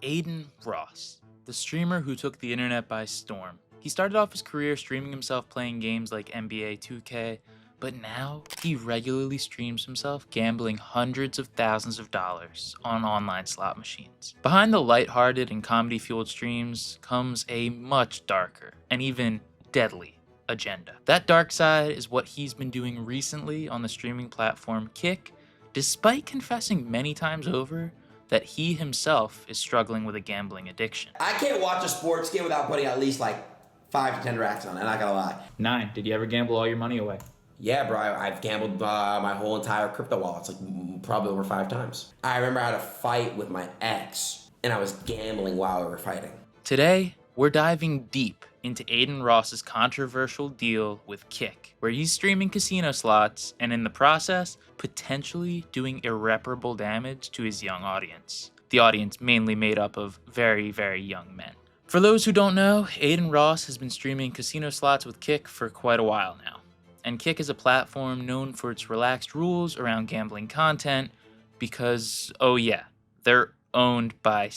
Adin Ross, the streamer who took the internet by storm. He started off his career streaming himself playing games like NBA 2K, but now he regularly streams himself gambling hundreds of thousands of dollars on online slot machines. Behind the lighthearted and comedy-fueled streams comes a much darker and even deadly agenda. That dark side is what he's been doing recently on the streaming platform Kick, despite confessing many times over that he himself is struggling with a gambling addiction. I can't watch a sports game without putting at least like 5 to 10 racks on it, I'm not gonna lie. 9. Did you ever gamble all your money away? Yeah, bro, I've gambled my whole entire crypto wallets, like probably over 5 times. I remember I had a fight with my ex, and I was gambling while we were fighting. Today, we're diving deep into Adin Ross's controversial deal with Kick, where he's streaming casino slots and in the process, potentially doing irreparable damage to his young audience. The audience mainly made up of very, very young men. For those who don't know, Adin Ross has been streaming casino slots with Kick for quite a while now. And Kick is a platform known for its relaxed rules around gambling content because, oh yeah, they're owned by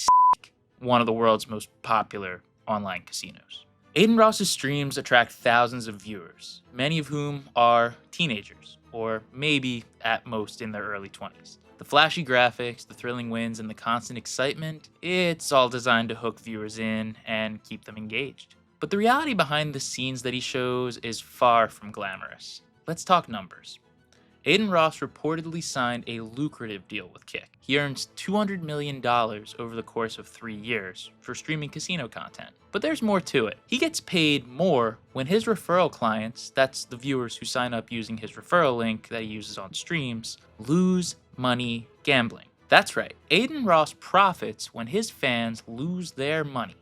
one of the world's most popular online casinos. Adin Ross's streams attract thousands of viewers, many of whom are teenagers, or maybe at most in their early 20s. The flashy graphics, the thrilling wins, and the constant excitement, it's all designed to hook viewers in and keep them engaged. But the reality behind the scenes that he shows is far from glamorous. Let's talk numbers. Adin Ross reportedly signed a lucrative deal with Kick. He earns $200 million over the course of 3 years for streaming casino content. But there's more to it. He gets paid more when his referral clients, that's the viewers who sign up using his referral link that he uses on streams, lose money gambling. That's right, Adin Ross profits when his fans lose their money,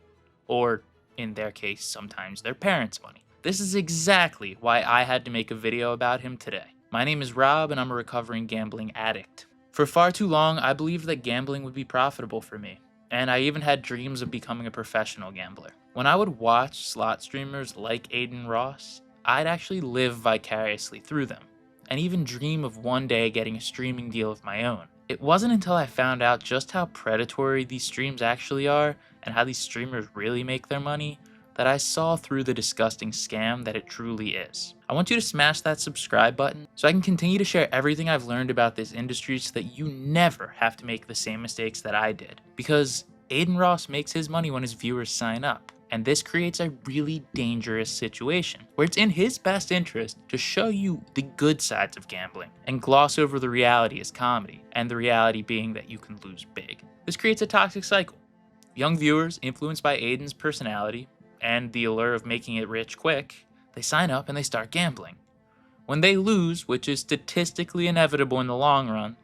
or in their case, sometimes their parents' money. This is exactly why I had to make a video about him today. My name is Rob, and I'm a recovering gambling addict. For far too long, I believed that gambling would be profitable for me, and I even had dreams of becoming a professional gambler. When I would watch slot streamers like Adin Ross, I'd actually live vicariously through them, and even dream of one day getting a streaming deal of my own. It wasn't until I found out just how predatory these streams actually are, and how these streamers really make their money, that I saw through the disgusting scam that it truly is. I want you to smash that subscribe button so I can continue to share everything I've learned about this industry so that you never have to make the same mistakes that I did. Because Adin Ross makes his money when his viewers sign up, and this creates a really dangerous situation where it's in his best interest to show you the good sides of gambling and gloss over the reality as comedy, and the reality being that you can lose big. This creates a toxic cycle. Young viewers, influenced by Adin's personality and the allure of making it rich quick, they sign up and they start gambling. When they lose, which is statistically inevitable in the long run,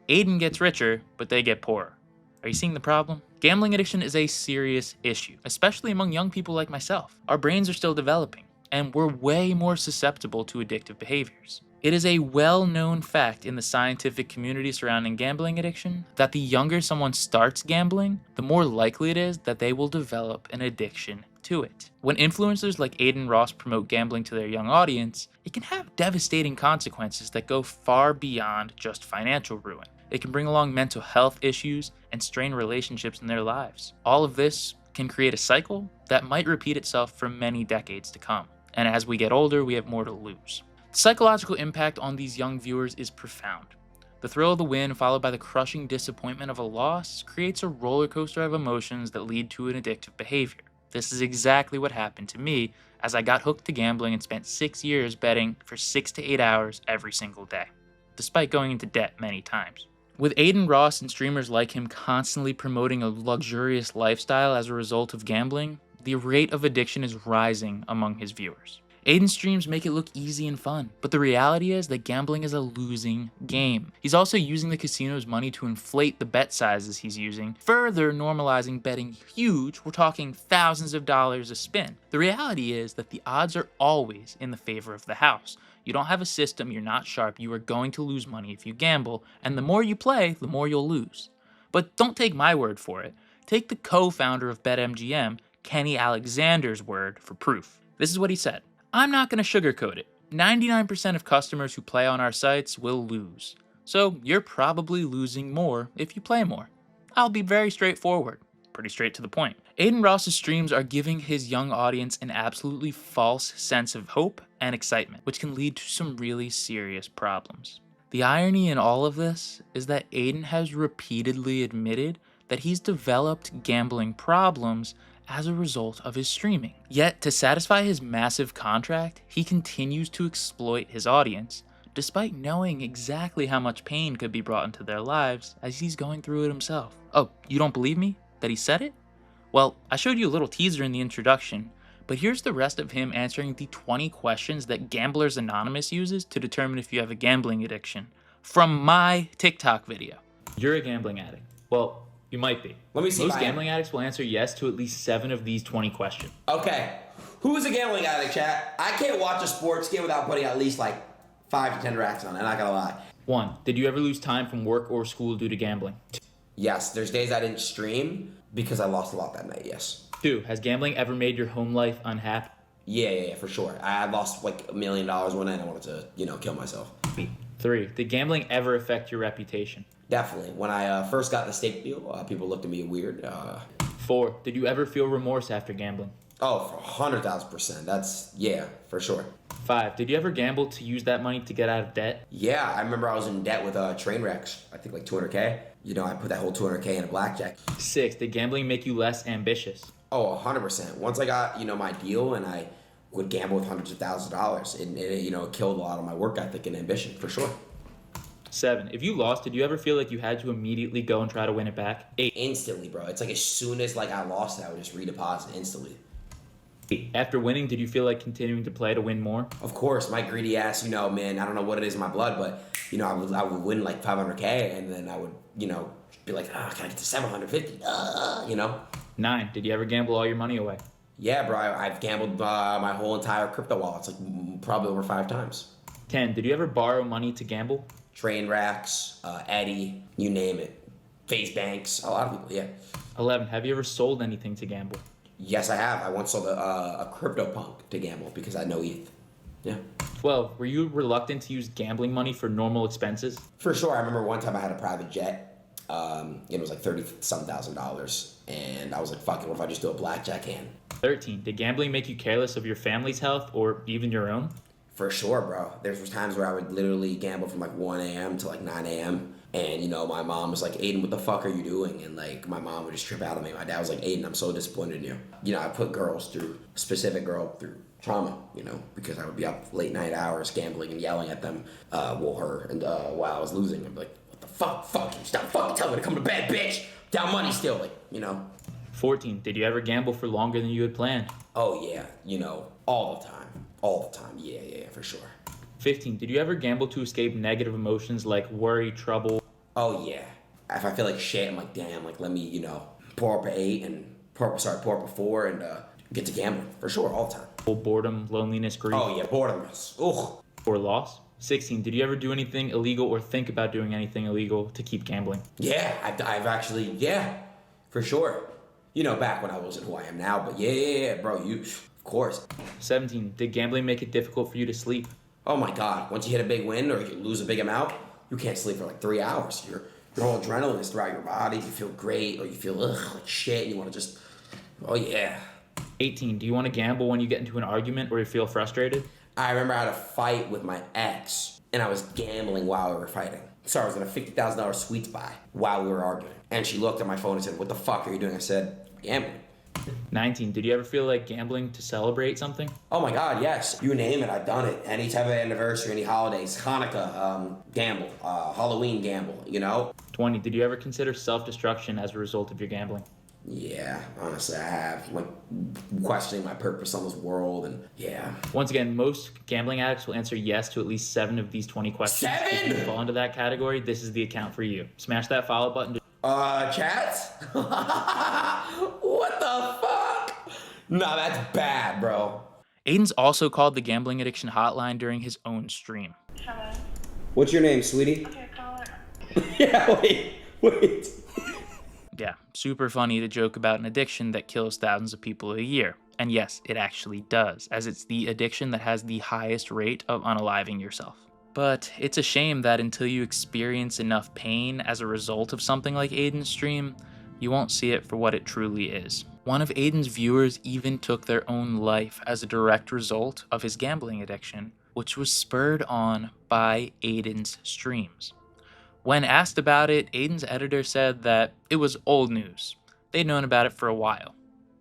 Adin gets richer, but they get poorer. Are you seeing the problem? Gambling addiction is a serious issue, especially among young people like myself. Our brains are still developing, and we're way more susceptible to addictive behaviors. It is a well-known fact in the scientific community surrounding gambling addiction that the younger someone starts gambling, the more likely it is that they will develop an addiction to it. When influencers like Adin Ross promote gambling to their young audience, it can have devastating consequences that go far beyond just financial ruin. It can bring along mental health issues and strain relationships in their lives. All of this can create a cycle that might repeat itself for many decades to come. And as we get older, we have more to lose. The psychological impact on these young viewers is profound. The thrill of the win, followed by the crushing disappointment of a loss, creates a roller coaster of emotions that lead to an addictive behavior. This is exactly what happened to me as I got hooked to gambling and spent 6 years betting for 6 to 8 hours every single day, despite going into debt many times. With Adin Ross and streamers like him constantly promoting a luxurious lifestyle as a result of gambling, the rate of addiction is rising among his viewers. Adin's streams make it look easy and fun, but the reality is that gambling is a losing game. He's also using the casino's money to inflate the bet sizes he's using, further normalizing betting huge, we're talking thousands of dollars a spin. The reality is that the odds are always in the favor of the house. You don't have a system, you're not sharp, you are going to lose money if you gamble, and the more you play, the more you'll lose. But don't take my word for it. Take the co-founder of BetMGM, Kenny Alexander's word for proof. This is what he said. I'm not going to sugarcoat it. 99% of customers who play on our sites will lose. So you're probably losing more if you play more. I'll be very straightforward. pretty straight to the point. Adin Ross's streams are giving his young audience an absolutely false sense of hope and excitement, which can lead to some really serious problems. The irony in all of this is that Adin has repeatedly admitted that he's developed gambling problems as a result of his streaming. Yet, to satisfy his massive contract, he continues to exploit his audience, despite knowing exactly how much pain could be brought into their lives as he's going through it himself. Oh, you don't believe me? That he said it? Well, I showed you a little teaser in the introduction, but here's the rest of him answering the 20 questions that Gamblers Anonymous uses to determine if you have a gambling addiction, from my TikTok video. You're a gambling addict. Well, you might be. Let me see. Most gambling addicts will answer yes to at least 7 of these 20 questions. Okay. Who is a gambling addict, chat? I can't watch a sports game without putting at least like 5 to 10 racks on it. I'm not gonna lie. 1. Did you ever lose time from work or school due to gambling? Yes. There's days I didn't stream because I lost a lot that night. Yes. 2. Has gambling ever made your home life unhappy? Yeah, for sure. I lost like $1 million one night and I wanted to, kill myself. 3. Did gambling ever affect your reputation? Definitely. When I first got the steak deal, people looked at me weird. 4. Did you ever feel remorse after gambling? Oh, for 100,000%. That's, yeah, for sure. 5. Did you ever gamble to use that money to get out of debt? Yeah, I remember I was in debt with train wrecks. I think like $200K. I put that whole $200K in a blackjack. 6. Did gambling make you less ambitious? Oh, 100%. Once I got, my deal and I would gamble with hundreds of thousands of dollars, it killed a lot of my work ethic and ambition, for sure. 7. If you lost, did you ever feel like you had to immediately go and try to win it back? 8. Instantly, bro. It's like as soon as I lost it, I would just redeposit instantly. 8. After winning, did you feel like continuing to play to win more? Of course, my greedy ass, man, I don't know what it is in my blood, but, I would win like $500K and then I would, be like, can I get to 750? 9. Did you ever gamble all your money away? Yeah, bro, I've gambled my whole entire crypto wallets, like probably over 5 times. 10. Did you ever borrow money to gamble? Train racks, Eddie, you name it. Phase banks, a lot of people, yeah. 11. Have you ever sold anything to gamble? Yes, I have. I once sold a CryptoPunk to gamble because I know ETH. Yeah. 12. Were you reluctant to use gambling money for normal expenses? For sure. I remember one time I had a private jet. It was like $30,000, and I was like, fuck it, what if I just do a blackjack hand? 13. Did gambling make you careless of your family's health or even your own? For sure, bro. There's times where I would literally gamble from like 1 a.m. to like 9 a.m. And, my mom was like, Aiden, what the fuck are you doing? And like, my mom would just trip out on me. My dad was like, Aiden, I'm so disappointed in you. I put a specific girl through trauma, because I would be up late night hours gambling and yelling at them, while I was losing. I'd be like, what the fuck? Fuck you. Stop fucking telling me to come to bed, bitch. Down money still, 14. Did you ever gamble for longer than you had planned? Oh, yeah. All the time. All the time. Yeah, for sure. 15. Did you ever gamble to escape negative emotions like worry, trouble? Oh, yeah. If I feel like shit, I'm like, damn, let me, pour up an 8 and pour up a 4 and get to gambling. For sure, all the time. Boredom, loneliness, grief? Oh, yeah, boredom. Ugh. Or loss? 16. Did you ever do anything illegal or think about doing anything illegal to keep gambling? Yeah, I've actually, yeah, for sure. Back when I wasn't who I am now, but yeah, bro, of course. 17. Did gambling make it difficult for you to sleep? Oh my God, once you hit a big win or you lose a big amount, you can't sleep for like 3 hours. Your whole adrenaline is throughout your body. You feel great or you feel like shit and you want to just, oh yeah. 18. Do you want to gamble when you get into an argument or you feel frustrated? I remember I had a fight with my ex and I was gambling while we were fighting. So I was in a $50,000 sweet spot while we were arguing. And she looked at my phone and said, what the fuck are you doing? I said, gambling. 19. Did you ever feel like gambling to celebrate something? Oh my God, yes. You name it, I've done it. Any type of anniversary, any holidays, Hanukkah, gamble, Halloween gamble, 20. Did you ever consider self-destruction as a result of your gambling? Yeah, honestly, I have. Questioning my purpose on this world, and yeah. Once again, most gambling addicts will answer yes to at least 7 of these 20 questions. 7? If you fall into that category, this is the account for you. Smash that follow button. Chats? What the fuck? Nah, that's bad, bro. Adins also called the gambling addiction hotline during his own stream. Hello. What's your name, sweetie? Okay, call it. Yeah, wait. Yeah, super funny to joke about an addiction that kills thousands of people a year. And yes, it actually does, as it's the addiction that has the highest rate of unaliving yourself. But it's a shame that until you experience enough pain as a result of something like Adin's stream, you won't see it for what it truly is. One of Adin's viewers even took their own life as a direct result of his gambling addiction, which was spurred on by Adin's streams. When asked about it, Adin's editor said that it was old news. They'd known about it for a while.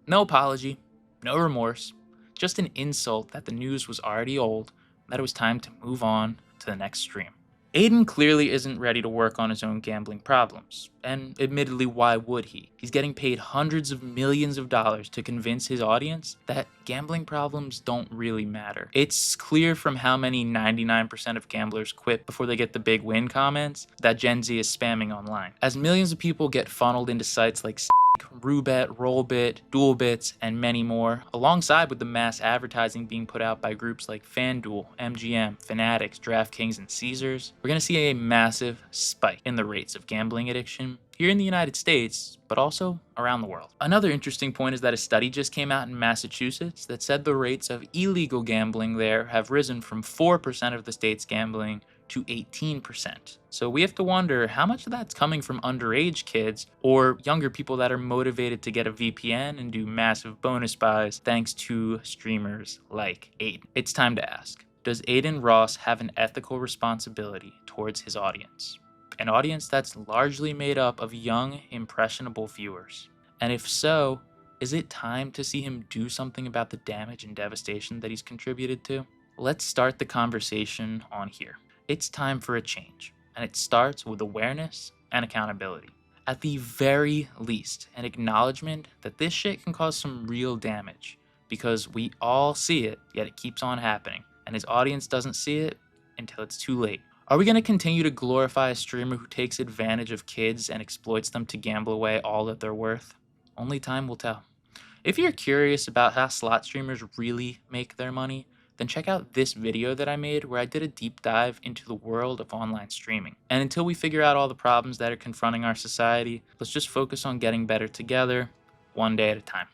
No apology, no remorse, just an insult that the news was already old, that it was time to move on to the next stream. Adin clearly isn't ready to work on his own gambling problems, and admittedly, why would he? He's getting paid hundreds of millions of dollars to convince his audience that gambling problems don't really matter. It's clear from how many 99% of gamblers quit before they get the big win comments that Gen Z is spamming online. As millions of people get funneled into sites like Roobet, Rollbit, Duelbits, and many more, alongside with the mass advertising being put out by groups like FanDuel, MGM, Fanatics, DraftKings, and Caesars, we're going to see a massive spike in the rates of gambling addiction here in the United States, but also around the world. Another interesting point is that a study just came out in Massachusetts that said the rates of illegal gambling there have risen from 4% of the state's gambling to 18%. So we have to wonder how much of that's coming from underage kids or younger people that are motivated to get a VPN and do massive bonus buys thanks to streamers like Adin. It's time to ask, does Adin Ross have an ethical responsibility towards his audience? An audience that's largely made up of young, impressionable viewers. And if so, is it time to see him do something about the damage and devastation that he's contributed to? Let's start the conversation on here. It's time for a change, and it starts with awareness and accountability. At the very least, an acknowledgement that this shit can cause some real damage, because we all see it, yet it keeps on happening, and his audience doesn't see it until it's too late. Are we going to continue to glorify a streamer who takes advantage of kids and exploits them to gamble away all that they're worth? Only time will tell. If you're curious about how slot streamers really make their money, then check out this video that I made where I did a deep dive into the world of online streaming. And until we figure out all the problems that are confronting our society, let's just focus on getting better together, one day at a time.